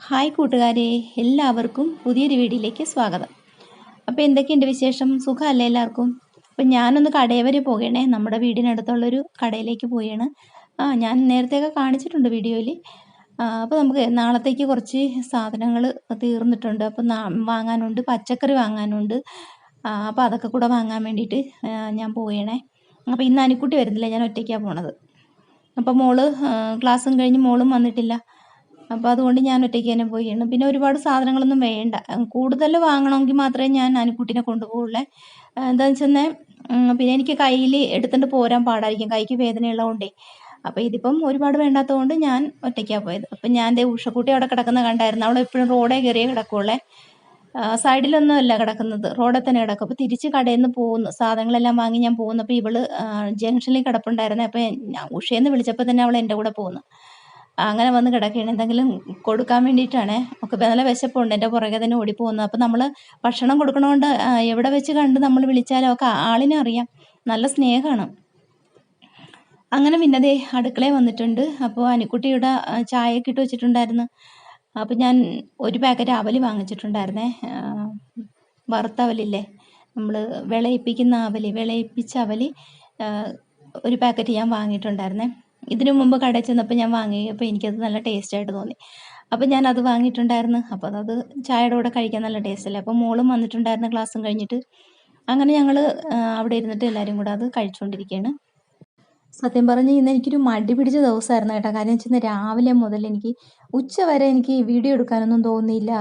Hi കൂട്ടുകാരെ, എല്ലാവർക്കും പുതിയൊരു വീഡിയോയിലേക്ക് സ്വാഗതം. അപ്പോൾ എന്തൊക്കെയുണ്ട് വിശേഷം? സുഖമല്ലേ എല്ലാവർക്കും? അപ്പം ഞാനൊന്ന് കടയിൽ വരെ പോകണേ, നമ്മുടെ വീടിനടുത്തുള്ളൊരു കടയിലേക്ക് പോയാണ്. ഞാൻ നേരത്തെയൊക്കെ കാണിച്ചിട്ടുണ്ട് വീഡിയോയിൽ. അപ്പോൾ നമുക്ക് നാളത്തേക്ക് കുറച്ച് സാധനങ്ങൾ തീർന്നിട്ടുണ്ട്. അപ്പം വാങ്ങാനുണ്ട്, പച്ചക്കറി വാങ്ങാനുണ്ട്. അപ്പോൾ അതൊക്കെ കൂടെ വാങ്ങാൻ വേണ്ടിയിട്ട് ഞാൻ പോയണേ. അപ്പോൾ ഇന്ന് അനിക്കുട്ടി വരുന്നില്ല, ഞാൻ ഒറ്റയ്ക്കാണ് പോണത്. അപ്പോൾ മോള് ക്ലാസ്സും കഴിഞ്ഞ് മോളും വന്നിട്ടില്ല. അപ്പോൾ അതുകൊണ്ട് ഞാൻ ഒറ്റയ്ക്ക് തന്നെ പോയാണ്. പിന്നെ ഒരുപാട് സാധനങ്ങളൊന്നും വേണ്ട. കൂടുതൽ വാങ്ങണമെങ്കിൽ മാത്രമേ ഞാൻ അനുക്കുട്ടീനെ കൊണ്ടുപോകുള്ളൂ. എന്താണെന്ന് വെച്ചെന്നാൽ പിന്നെ എനിക്ക് കയ്യിൽ എടുത്തുകൊണ്ട് പോരാൻ പാടായിരിക്കും, കൈക്ക് വേദനയുള്ളതുകൊണ്ടേ. അപ്പോൾ ഇതിപ്പം ഒരുപാട് വേണ്ടാത്തതുകൊണ്ട് ഞാൻ ഒറ്റയ്ക്കാണ് പോയത്. അപ്പം ഞാൻ ദേ ഉഷക്കുട്ടി അവിടെ കിടക്കുന്ന കണ്ടായിരുന്നു. അവൾ എപ്പോഴും റോഡേ കയറിയേ കിടക്കുള്ളേ, സൈഡിലൊന്നും അല്ല കിടക്കുന്നത്, റോഡിൽ തന്നെ കിടക്കും. അപ്പോൾ തിരിച്ച് കടയിൽ നിന്ന് പോകുന്നു, സാധനങ്ങളെല്ലാം വാങ്ങി ഞാൻ പോകുന്നു. അപ്പോൾ ഇവള് ജംഗ്ഷനിൽ കിടപ്പുണ്ടായിരുന്നേ. അപ്പോൾ ഉഷയെന്ന് വിളിച്ചപ്പോൾ തന്നെ അവൾ എൻ്റെ കൂടെ പോകുന്നു. അങ്ങനെ വന്ന് കിടക്കുകയാണ്. എന്തെങ്കിലും കൊടുക്കാൻ വേണ്ടിയിട്ടാണ്. ഒക്കെ നല്ല വിശപ്പുണ്ട്, എൻ്റെ പുറകെ തന്നെ ഓടിപ്പോകുന്നു. അപ്പോൾ നമ്മൾ ഭക്ഷണം കൊടുക്കണോണ്ട് എവിടെ വെച്ച് കണ്ട് നമ്മൾ വിളിച്ചാലും ഒക്കെ ആളിനെ അറിയാം, നല്ല സ്നേഹമാണ്. അങ്ങനെ പിന്നെ ദേ അടുക്കളയിൽ വന്നിട്ടുണ്ട്. അപ്പോൾ അനിക്കുട്ടിയുടെ ചായയൊക്കെ ഇട്ട് വെച്ചിട്ടുണ്ടായിരുന്നു. അപ്പോൾ ഞാൻ ഒരു പാക്കറ്റ് അവല് വാങ്ങിച്ചിട്ടുണ്ടായിരുന്നേ, വറുത്ത അവലില്ലേ, നമ്മൾ വിളയിപ്പിക്കുന്ന അവല്, വിളയിപ്പിച്ച അവല് ഒരു പാക്കറ്റ് ഞാൻ വാങ്ങിയിട്ടുണ്ടായിരുന്നേ. ഇതിനു മുമ്പ് കടയിൽ ചെന്നപ്പോൾ ഞാൻ വാങ്ങിയപ്പോൾ എനിക്കത് നല്ല ടേസ്റ്റായിട്ട് തോന്നി. അപ്പോൾ ഞാൻ അത് വാങ്ങിയിട്ടുണ്ടായിരുന്നു. അപ്പോൾ അത് ചായയുടെ കൂടെ കഴിക്കാൻ നല്ല ടേസ്റ്റല്ലേ. അപ്പോൾ മോളും വന്നിട്ടുണ്ടായിരുന്നു ക്ലാസ്സും കഴിഞ്ഞിട്ട്. അങ്ങനെ ഞങ്ങൾ അവിടെ ഇരുന്നിട്ട് എല്ലാവരും കൂടെ അത് കഴിച്ചുകൊണ്ടിരിക്കുകയാണ്. സത്യം പറഞ്ഞ് ഇന്ന് എനിക്കൊരു മടി പിടിച്ച ദിവസമായിരുന്നു കേട്ടോ. കാര്യം വെച്ചാൽ രാവിലെ മുതൽ എനിക്ക് ഉച്ച വരെ എനിക്ക് വീഡിയോ എടുക്കാനൊന്നും തോന്നിയില്ല.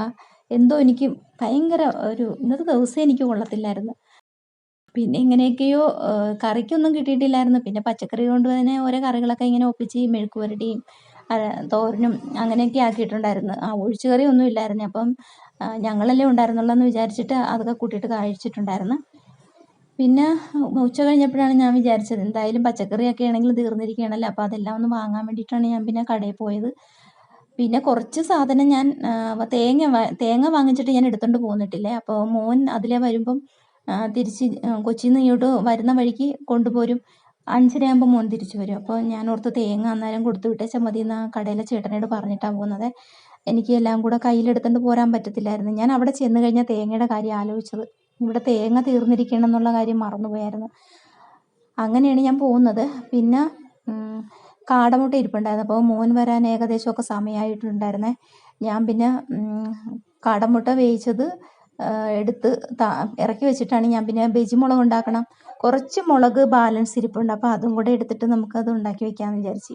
എന്തോ എനിക്ക് ഭയങ്കര ഇന്നത്തെ ദിവസം എനിക്ക് കൊള്ളത്തില്ലായിരുന്നു. പിന്നെ ഇങ്ങനെയൊക്കെയോ കറിക്കൊന്നും കിട്ടിയിട്ടില്ലായിരുന്നു. പിന്നെ പച്ചക്കറി കൊണ്ട് തന്നെ ഓരോ കറികളൊക്കെ ഇങ്ങനെ ഒപ്പിച്ച് മെഴുക്ക് പുരട്ടിയും തോരനും അങ്ങനെയൊക്കെ ആക്കിയിട്ടുണ്ടായിരുന്നു. ഒഴിച്ചുകറി ഒന്നും ഇല്ലായിരുന്നു. അപ്പം ഞങ്ങളല്ലേ ഉണ്ടായിരുന്നുള്ളൂ എന്ന് വിചാരിച്ചിട്ട് അതൊക്കെ കൂട്ടിയിട്ട് കഴിച്ചിട്ടുണ്ടായിരുന്നു. പിന്നെ ഉച്ച കഴിഞ്ഞപ്പോഴാണ് ഞാൻ വിചാരിച്ചത് എന്തായാലും പച്ചക്കറിയൊക്കെ ആണെങ്കിൽ തീർന്നിരിക്കുകയാണല്ലോ, അപ്പോൾ അതെല്ലാം ഒന്ന് വാങ്ങാൻ വേണ്ടിയിട്ടാണ് ഞാൻ പിന്നെ കടയിൽ പോയത്. പിന്നെ കുറച്ച് സാധനം ഞാൻ തേങ്ങ വാങ്ങിച്ചിട്ട് ഞാൻ എടുത്തുകൊണ്ട് പോന്നിട്ടില്ലേ. അപ്പോൾ മോൻ അതിലെ വരുമ്പം തിരിച്ച് കൊച്ചിയിൽ നിന്ന് ഇങ്ങോട്ട് വരുന്ന വഴിക്ക് കൊണ്ടുപോരും. 5:30 ആകുമ്പോൾ മോൻ തിരിച്ചു വരും. അപ്പോൾ ഞാൻ ഓർത്ത് തേങ്ങ അന്നേരം കൊടുത്തു വിട്ടേച്ചാൽ മതി എന്ന് കടയിലെ ചേട്ടനോട് പറഞ്ഞിട്ടാണ് പോകുന്നത്. എനിക്ക് എല്ലാം കൂടെ കയ്യിലെടുത്തുകൊണ്ട് പോരാൻ പറ്റത്തില്ലായിരുന്നു. ഞാൻ അവിടെ ചെന്ന് കഴിഞ്ഞാൽ തേങ്ങയുടെ കാര്യം ആലോചിച്ചത്, ഇവിടെ തേങ്ങ തീർന്നിരിക്കണം എന്നുള്ള കാര്യം മറന്നുപോയായിരുന്നു. അങ്ങനെയാണ് ഞാൻ പോകുന്നത്. പിന്നെ കാടമുട്ട ഇരിപ്പുണ്ടായിരുന്നു. അപ്പോൾ മോൻ വരാൻ ഏകദേശമൊക്കെ സമയമായിട്ടുണ്ടായിരുന്നേ. ഞാൻ പിന്നെ കാടമുട്ട വേവിച്ചത് എടുത്ത് ഇറക്കി വെച്ചിട്ടാണ് ഞാൻ പിന്നെ ബജി മുളക് ഉണ്ടാക്കണം. കുറച്ച് മുളക് ബാലൻസ് ഇരിപ്പുണ്ട്, അപ്പോൾ അതും കൂടെ എടുത്തിട്ട് നമുക്കത് ഉണ്ടാക്കി വെക്കാമെന്ന് വിചാരിച്ചു.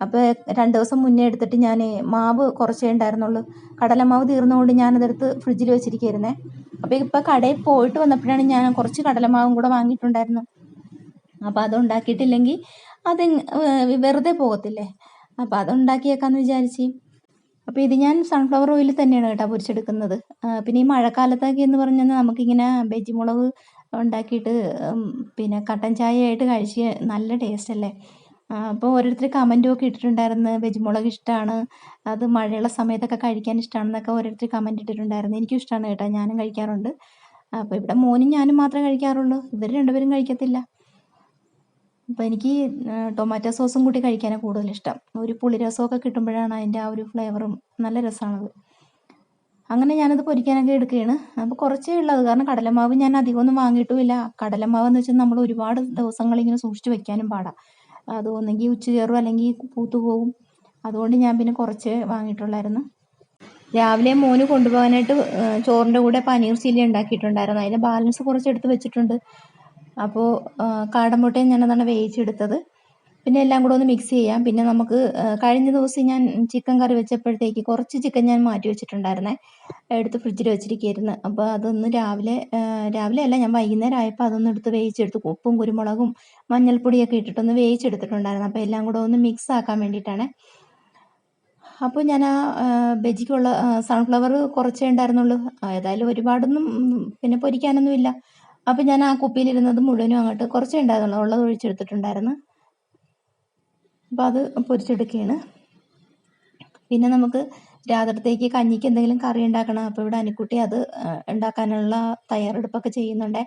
അപ്പോൾ 2 ദിവസം മുന്നേ എടുത്തിട്ട് ഞാൻ മാവ് കുറച്ചേ ഉണ്ടായിരുന്നുള്ളൂ. കടലമാവ് തീർന്നുകൊണ്ട് ഞാനതെടുത്ത് ഫ്രിഡ്ജിൽ വെച്ചിരിക്കുകയായിരുന്നേ. അപ്പോൾ ഇപ്പോൾ കടയിൽ പോയിട്ട് വന്നപ്പോഴാണ് ഞാൻ കുറച്ച് കടലമാവും കൂടെ വാങ്ങിയിട്ടുണ്ടായിരുന്നു. അപ്പോൾ അതുണ്ടാക്കിയിട്ടില്ലെങ്കിൽ അത് വെറുതെ പോകത്തില്ലേ. അപ്പോൾ അതുണ്ടാക്കിയേക്കാമെന്ന് വിചാരിച്ച്. അപ്പോൾ ഇത് ഞാൻ സൺഫ്ലവർ ഓയിൽ തന്നെയാണ് കേട്ടോ പൊരിച്ചെടുക്കുന്നത്. പിന്നെ ഈ മഴക്കാലത്തൊക്കെ എന്ന് പറഞ്ഞാൽ നമുക്കിങ്ങനെ ബജി മുളക് ഉണ്ടാക്കിയിട്ട് പിന്നെ കട്ടൻ ചായയായിട്ട് കഴിച്ച് നല്ല ടേസ്റ്റ് അല്ലേ. അപ്പോൾ ഓരോരുത്തർ കമൻറ്റും ഒക്കെ ഇട്ടിട്ടുണ്ടായിരുന്നു, ബജി മുളക് ഇഷ്ടമാണ്, അത് മഴയുള്ള സമയത്തൊക്കെ കഴിക്കാൻ ഇഷ്ടമാണെന്നൊക്കെ ഓരോരുത്തർ കമൻറ്റ് ഇട്ടിട്ടുണ്ടായിരുന്നു. എനിക്കും ഇഷ്ടമാണ് കേട്ടോ, ഞാനും കഴിക്കാറുണ്ട്. അപ്പോൾ ഇവിടെ മോനും ഞാനും മാത്രമേ കഴിക്കാറുള്ളൂ, ഇവർ രണ്ടുപേരും കഴിക്കത്തില്ല. അപ്പോൾ എനിക്ക് ടൊമാറ്റോ സോസും കൂട്ടി കഴിക്കാനാണ് കൂടുതലിഷ്ടം. ഒരു പുളിരസമൊക്കെ കിട്ടുമ്പോഴാണ് അതിൻ്റെ ആ ഒരു ഫ്ലേവറും നല്ല രസമാണത്. അങ്ങനെ ഞാനത് പൊരിക്കാനൊക്കെ എടുക്കുകയാണ്. അപ്പോൾ കുറച്ചേ ഉള്ളത്, കാരണം കടലമാവ് ഞാൻ അധികമൊന്നും വാങ്ങിയിട്ടുമില്ല. കടലമാവെന്ന് വെച്ചാൽ നമ്മൾ ഒരുപാട് ദിവസങ്ങളിങ്ങനെ സൂക്ഷിച്ച് വെക്കാനും പാടാണ്. അത് ഒന്നെങ്കിൽ ഉച്ച കയറും അല്ലെങ്കിൽ പൂത്തു പോകും. അതുകൊണ്ട് ഞാൻ പിന്നെ കുറച്ച് വാങ്ങിയിട്ടുള്ളായിരുന്നു. രാവിലെ മോന് കൊണ്ടുപോകാനായിട്ട് ചോറിൻ്റെ കൂടെ പനീർ ചില്ലി ഉണ്ടാക്കിയിട്ടുണ്ടായിരുന്നു. അതിൻ്റെ ബാലൻസ് കുറച്ച് എടുത്ത് വെച്ചിട്ടുണ്ട്. അപ്പോൾ കാടമുട്ടയും ഞാനതാണ് വേവിച്ചെടുത്തത്. പിന്നെ എല്ലാം കൂടെ ഒന്ന് മിക്സ് ചെയ്യാം. പിന്നെ നമുക്ക് കഴിഞ്ഞ ദിവസം ഞാൻ ചിക്കൻ കറി വെച്ചപ്പോഴത്തേക്ക് കുറച്ച് ചിക്കൻ ഞാൻ മാറ്റി വെച്ചിട്ടുണ്ടായിരുന്നേ, എടുത്ത് ഫ്രിഡ്ജിൽ വെച്ചിരിക്കുകയായിരുന്നു. അപ്പോൾ അതൊന്ന് രാവിലെ അല്ല, ഞാൻ വൈകുന്നേരം ആയപ്പോൾ അതൊന്ന് എടുത്ത് വേവിച്ചെടുത്തു. ഉപ്പും കുരുമുളകും മഞ്ഞൾപ്പൊടിയൊക്കെ ഇട്ടിട്ടൊന്ന് വേവിച്ചെടുത്തിട്ടുണ്ടായിരുന്നു. അപ്പോൾ എല്ലാം കൂടെ ഒന്ന് മിക്സ് ആക്കാൻ വേണ്ടിയിട്ടാണ്. അപ്പോൾ ഞാൻ ബജിക്കുള്ള സൺഫ്ലവർ കുറച്ചേ ഉണ്ടായിരുന്നുള്ളൂ. ഏതായാലും ഒരുപാടൊന്നും പിന്നെ പൊരിക്കാനൊന്നുമില്ല. അപ്പോൾ ഞാൻ ആ കുപ്പിയിലിരുന്നത് മുഴുവനും അങ്ങോട്ട് കുറച്ചേ ഉണ്ടായിരുന്നുള്ളൂ, ഉള്ളത് ഒഴിച്ചെടുത്തിട്ടുണ്ടായിരുന്നു. അപ്പോൾ അത് പൊരിച്ചെടുക്കുകയാണ്. പിന്നെ നമുക്ക് രാത്രിത്തേക്ക് കഞ്ഞിക്ക് എന്തെങ്കിലും കറി ഉണ്ടാക്കണം. അപ്പോൾ ഇവിടെ അനിക്കുട്ടി അത് ഉണ്ടാക്കാനുള്ള തയ്യാറെടുപ്പൊക്കെ ചെയ്യുന്നുണ്ട്.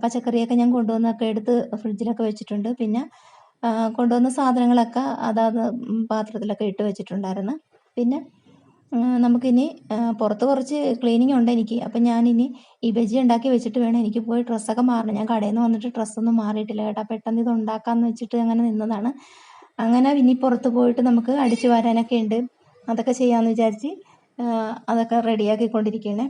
പച്ചക്കറിയൊക്കെ ഞാൻ കൊണ്ടുവന്നൊക്കെ എടുത്ത് ഫ്രിഡ്ജിലൊക്കെ വെച്ചിട്ടുണ്ട്. പിന്നെ കൊണ്ടുവന്ന സാധനങ്ങളൊക്കെ അതാത് പാത്രത്തിലൊക്കെ ഇട്ട് വെച്ചിട്ടുണ്ടായിരുന്നു. പിന്നെ നമുക്കിനി പുറത്ത് കുറച്ച് ക്ലീനിങ് ഉണ്ട് എനിക്ക്. അപ്പം ഞാനിനി ഈ ബജി ഉണ്ടാക്കി വെച്ചിട്ട് വേണം എനിക്ക് പോയി ഡ്രസ്സൊക്കെ മാറണം. ഞാൻ കടയിൽ നിന്ന് വന്നിട്ട് ഡ്രസ്സൊന്നും മാറിയിട്ടില്ല കേട്ടോ. പെട്ടെന്ന് ഇത് ഉണ്ടാക്കാമെന്ന് വെച്ചിട്ട് അങ്ങനെ നിന്നതാണ്. അങ്ങനെ ഇനി പുറത്ത് പോയിട്ട് നമുക്ക് അടിച്ചു വാരാനൊക്കെ ഉണ്ട്. അതൊക്കെ ചെയ്യാമെന്ന് വിചാരിച്ച് അതൊക്കെ റെഡിയാക്കിക്കൊണ്ടിരിക്കുകയാണ്.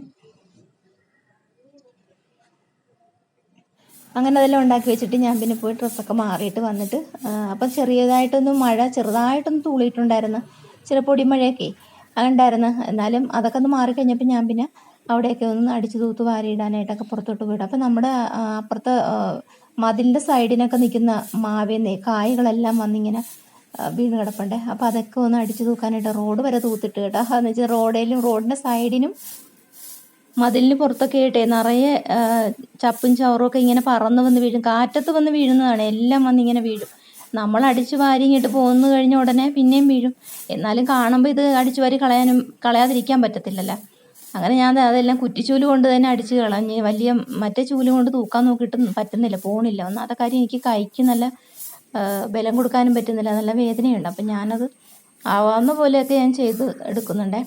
അങ്ങനെ അതെല്ലാം ഉണ്ടാക്കി വെച്ചിട്ട് ഞാൻ പിന്നെ പോയി ഡ്രസ്സൊക്കെ മാറിയിട്ട് വന്നിട്ട് അപ്പം ചെറുതായിട്ടൊന്ന് തൂളിയിട്ടുണ്ടായിരുന്നു. ചില പൊടിമഴയൊക്കെ ഉണ്ടായിരുന്നു. എന്നാലും അതൊക്കെ ഒന്ന് മാറിക്കഴിഞ്ഞപ്പോൾ ഞാൻ പിന്നെ അവിടെയൊക്കെ ഒന്ന് അടിച്ചു തൂത്ത് വാരിയിടാനായിട്ടൊക്കെ പുറത്തോട്ട് പോയിടും. അപ്പം നമ്മുടെ അപ്പുറത്തെ മതിലിൻ്റെ സൈഡിനൊക്കെ നിൽക്കുന്ന മാവേന്നേ കായകളെല്ലാം വന്നിങ്ങനെ വീണ് കിടപ്പുണ്ട്. അപ്പോൾ അതൊക്കെ ഒന്ന് അടിച്ചു തൂക്കാനായിട്ട് റോഡ് വരെ തൂത്തിട്ട് കേട്ടോ. എന്ന് വെച്ചാൽ റോഡിൻ്റെ സൈഡിനും മതിലിന് പുറത്തൊക്കെ ആയിട്ടേ നിറയെ ചപ്പും ചവറും ഒക്കെ ഇങ്ങനെ പറന്ന് വന്ന് വീഴും. കാറ്റത്ത് വന്ന് വീഴുന്നതാണ്. എല്ലാം വന്നിങ്ങനെ വീഴും. നമ്മൾ അടിച്ചു വാരി ഇങ്ങോട്ട് പോന്നു കഴിഞ്ഞ ഉടനെ പിന്നെയും വീഴും. എന്നാലും കാണുമ്പോൾ ഇത് അടിച്ചു വാരി കളയാതിരിക്കാൻ പറ്റത്തില്ലല്ലോ. അങ്ങനെ ഞാൻ അതെല്ലാം കുറ്റിച്ചൂല് കൊണ്ട് തന്നെ അടിച്ച് കളഞ്ഞ്. മറ്റേ ചൂല് കൊണ്ട് തൂക്കാൻ നോക്കിയിട്ട് പറ്റുന്നില്ല, പോണില്ല. ഒന്നാമത്തെ കാര്യം എനിക്ക് കൈക്ക് നല്ല ബലം കൊടുക്കാനും പറ്റുന്നില്ല, നല്ല വേദനയുണ്ട്. അപ്പം ഞാനത് ആവാവുന്ന പോലെയൊക്കെ ഞാൻ ചെയ്ത് എടുക്കുന്നുണ്ടേ.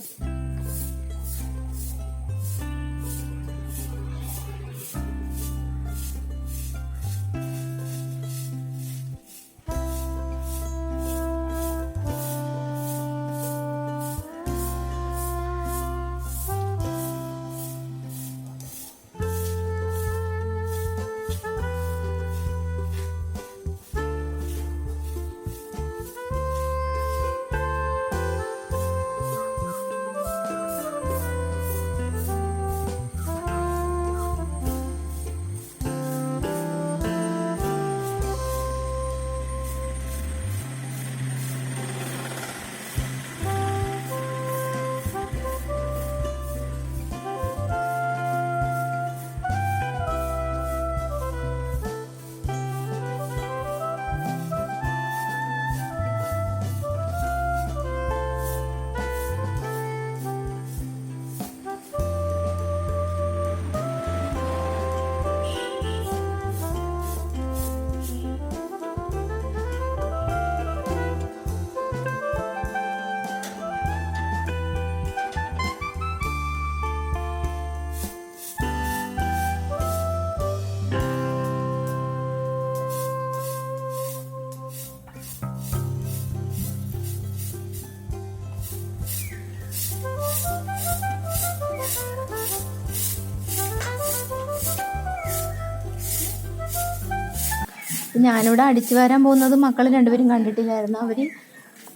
ഞാനിവിടെ അടിച്ചു വാരാൻ പോകുന്നത് മക്കൾ രണ്ടുപേരും കണ്ടിട്ടില്ലായിരുന്നു. അവർ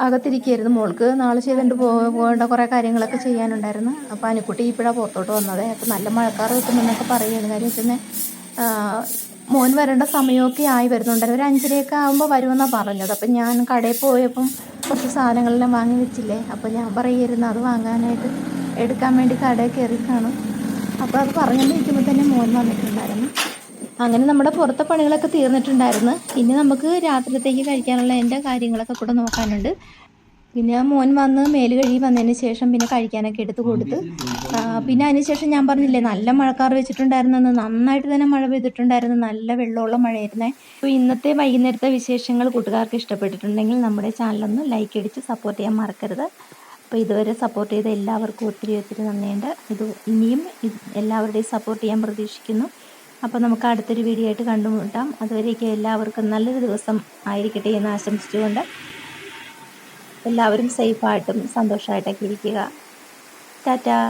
അകത്തിരിക്കുകയായിരുന്നു. മോൾക്ക് നാളെ ചെയ്തുകൊണ്ട് പോകേണ്ട കുറേ കാര്യങ്ങളൊക്കെ ചെയ്യാനുണ്ടായിരുന്നു. അപ്പോൾ അനുക്കുട്ടി ഇപ്പോഴാണ് പുറത്തോട്ട് വന്നത്. അപ്പോൾ നല്ല മഴക്കാർ കിട്ടുമെന്നൊക്കെ പറയുകയാണ്. കാര്യം വെച്ചാൽ മോൻ വരേണ്ട സമയമൊക്കെ ആയി വരുന്നുണ്ടായിരുന്നു. ഒരു 5:30 ആകുമ്പോൾ വരുമെന്നാണ് പറഞ്ഞത്. അപ്പം ഞാൻ കടയിൽ പോയപ്പം കുറച്ച് സാധനങ്ങളെല്ലാം വാങ്ങി വെച്ചില്ലേ. അപ്പോൾ ഞാൻ പറയുമായിരുന്നു അത് വാങ്ങാനായിട്ട് എടുക്കാൻ വേണ്ടി കടയിൽ കയറി കാണും. അപ്പോൾ അത് പറഞ്ഞുകൊണ്ടിരിക്കുമ്പോൾ തന്നെ മോൻ വന്നിട്ടുണ്ടായിരുന്നു. അങ്ങനെ നമ്മുടെ പുറത്തെ പണികളൊക്കെ തീർന്നിട്ടുണ്ടായിരുന്നു. ഇനി നമുക്ക് രാത്രിയിലത്തേക്ക് കഴിക്കാനുള്ള എൻ്റെ കാര്യങ്ങളൊക്കെ കൂടെ നോക്കാനുണ്ട്. പിന്നെ മോൻ വന്ന് മേല് കഴുകി വന്നതിന് ശേഷം പിന്നെ കഴിക്കാനൊക്കെ എടുത്ത് കൊടുത്ത് പിന്നെ അതിന് ശേഷം ഞാൻ പറഞ്ഞില്ലേ നല്ല മഴക്കാർ വെച്ചിട്ടുണ്ടായിരുന്നെന്ന്. നന്നായിട്ട് തന്നെ മഴ പെയ്തിട്ടുണ്ടായിരുന്നു. നല്ല വെള്ളമുള്ള മഴയായിരുന്നേ. അപ്പോൾ ഇന്നത്തെ വൈകുന്നേരത്തെ വിശേഷങ്ങൾ കൂട്ടുകാർക്ക് ഇഷ്ടപ്പെട്ടിട്ടുണ്ടെങ്കിൽ നമ്മുടെ ചാനലൊന്ന് ലൈക്ക് അടിച്ച് സപ്പോർട്ട് ചെയ്യാൻ മറക്കരുത്. അപ്പോൾ ഇതുവരെ സപ്പോർട്ട് ചെയ്ത എല്ലാവർക്കും ഒത്തിരി ഒത്തിരി നന്ദിയുണ്ട്. ഇത് ഇനിയും എല്ലാവരുടെയും സപ്പോർട്ട് ചെയ്യാൻ പ്രതീക്ഷിക്കുന്നു. അപ്പോൾ നമുക്ക് അടുത്തൊരു വീഡിയോ ആയിട്ട് കണ്ടുമുട്ടാം. അതുവരേക്കും എല്ലാവർക്കും നല്ലൊരു ദിവസം ആയിരിക്കട്ടെ എന്ന് ആശംസിച്ചുകൊണ്ട് എല്ലാവരും സേഫായിട്ടും സന്തോഷമായിട്ടൊക്കെ ഇരിക്കുക. ടാറ്റാ.